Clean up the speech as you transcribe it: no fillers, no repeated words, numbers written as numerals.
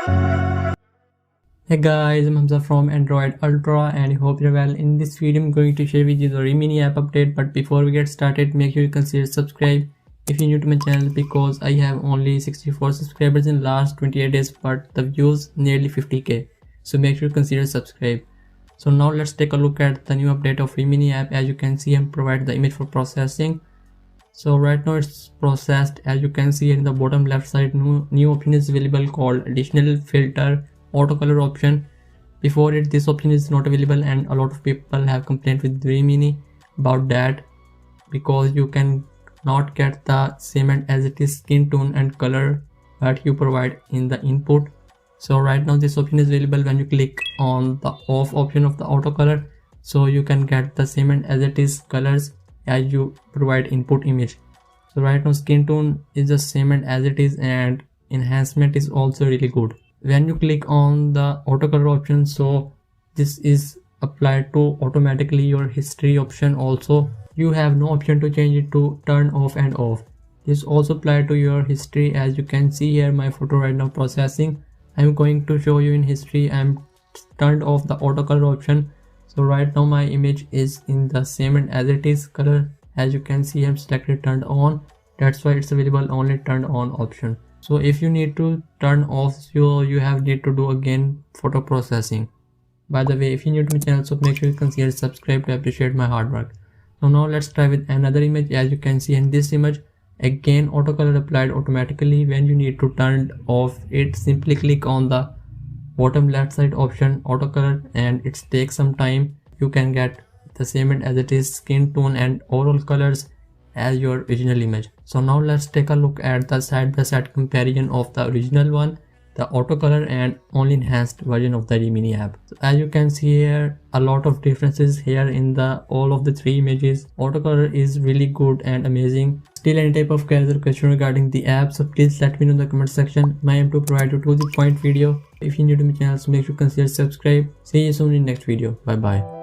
Hey guys, I'm Hamza from Android Ultra and I hope you're well. In this video I'm going to share with you the Remini app update, but before we get started make sure you consider subscribe if you're new to my channel, because I have only 64 subscribers in last 28 days but the views nearly 50k, so make sure you consider subscribe. So now let's take a look at the new update of Remini app. As you can see, I'm provide the image for processing. So right now it's processed. As you can see in the bottom left side, new option is available called additional filter auto color option. Before it, this option is not available and a lot of people have complained with Remini about that, because you can not get the same as it is skin tone and color that you provide in the input. So right now this option is available when you click on the off option of the auto color, so you can get the same as it is colors as you provide input image. So right now skin tone is the same as it is and enhancement is also really good. When you click on the auto color option, so this is applied to automatically your history option. Also you have no option to change it to turn off and off. This also applied to your history. As you can see here, my photo right now processing. I'm going to show you in history. I'm turned off the auto color option, so right now my image is in the same as it is color. As you can see, I'm selected turned on, that's why it's available only turned on option. So if you need to turn off, so you have need to do again photo processing. By the way, if you're new to my channel, so make sure you consider subscribe to appreciate my hard work. So now let's try with another image. As you can see in this image, again auto color applied automatically. When you need to turn off it, simply click on the bottom left side option auto color and it takes some time. You can get the same as it is skin tone and overall colors as your original image. So now let's take a look at the side by side comparison of the original one, the auto color, and only enhanced version of the Remini app. So as you can see here, a lot of differences here in the all of the three images. Auto color is really good and amazing. Still any type of queries or question regarding the app, so please let me know in the comment section. My aim to provide you to the point video. If you're new to my channel, so make sure you consider subscribe. See you soon in next video. Bye bye.